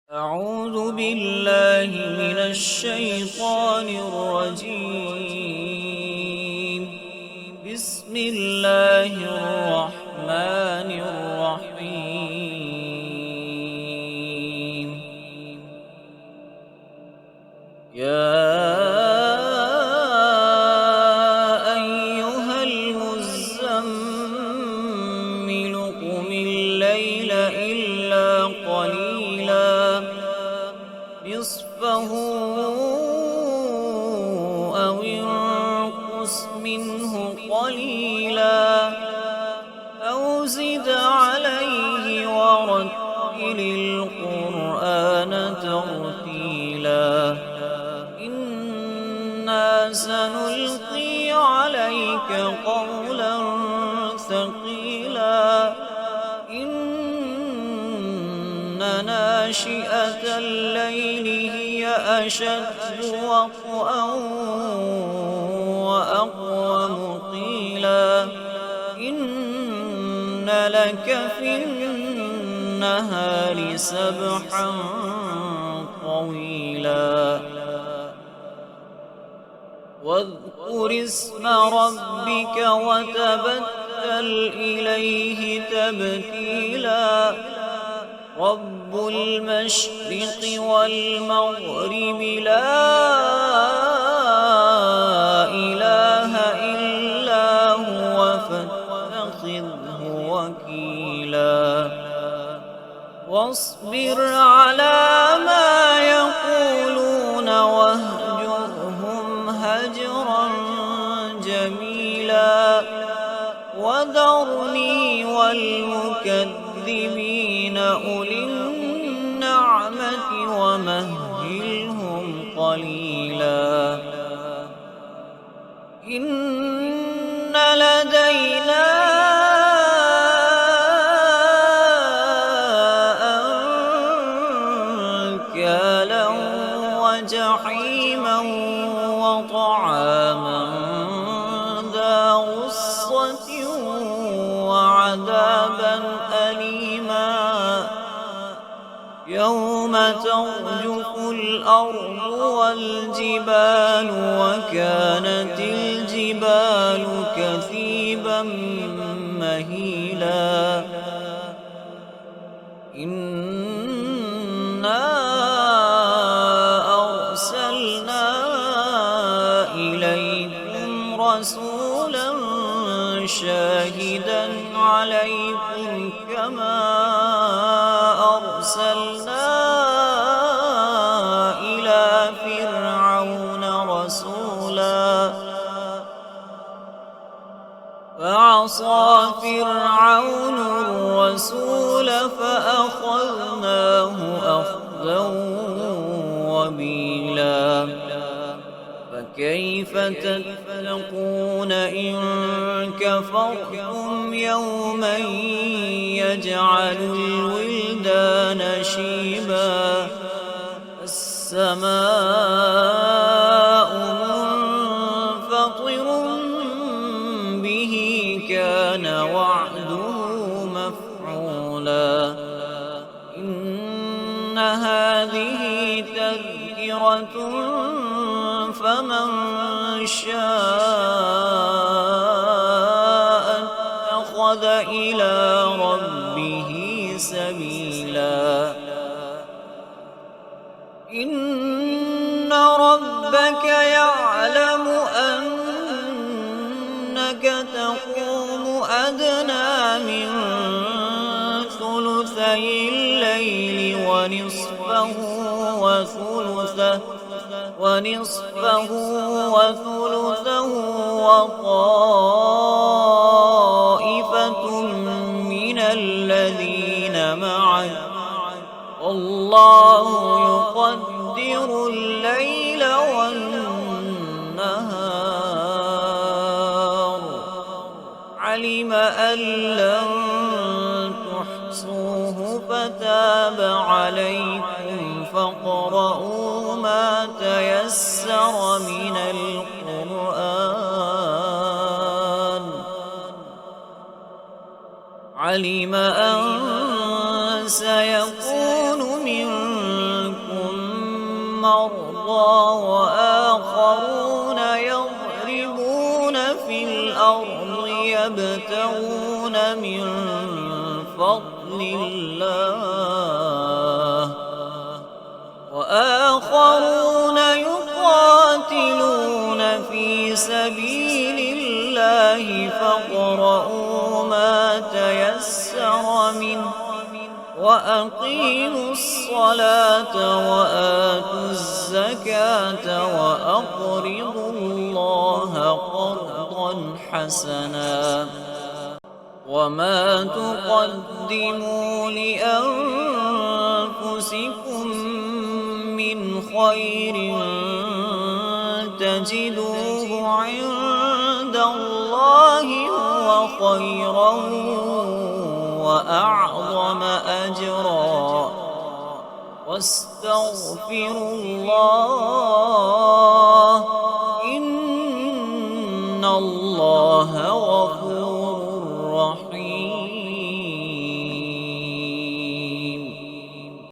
أعوذ بالله من الشيطان الرجيم. بسم الله الرحمن الرحيم. يا أيها المزمل قم الليل إلا قليلا نصفه أو انقص منه قليلا أو زد عليه ورتل القرآن ترتيلا إنا سنلقي عليك قولا ثقيلا إن ناشئة الليل هي أشد وطئا وأقوم قيلا إن لك في النهار سبحا طويلا واذكر اسم ربك وتبتل إليه تبتيلا رب المشرق والمغرب لا إله إلا هو فاتخذه وكيلا واصبر على ما يقولون واهجرهم هجرا جميلا وذرني والمكذبين أولي النعمة ومهلهم قليلا إن لدينا أنكالا وجحيما وطعاما ذا غصة وعذابا أليما يوم ترجف الأرض والجبال وكانت الجبال كثيبا مهيلا إنا أرسلنا إليكم رسولا شاهدا عليكم كما أرسلنا إلى فرعون رسولا فعصى فرعون الرسول فأخذناه أخذا وبيلا فكيف تتقون إن كفرتم يوما يجعل الولدان شيبا السماء منفطر به كان وعده مفعولا إن هذه تذكرة فمن شاء اتخذ إلى ربه سبيلا إن ربك يعلم أنك تقوم أدنى من ثلثي الليل ونصفه وثلثه وطائفة من الذين معك والله يقدر الليل والنهار علم أن لن تحصوه فتاب عليكم فاقرؤوا ما تيسر من القرآن علم أن سيكون منكم مرضى وآخرون يضربون في الأرض يبتغون من فضل الله وآخرون يقاتلون في سبيل الله فاقرؤوا ما تيسر منه وأقيموا الصلاة وآتوا الزكاة وأقرضوا الله قرضا حسنا وما تقدموا لأنفسكم من خير تجدوه عند الله هو خيرا وأعظم أجرا واستغفروا الله إن الله غفور رحيم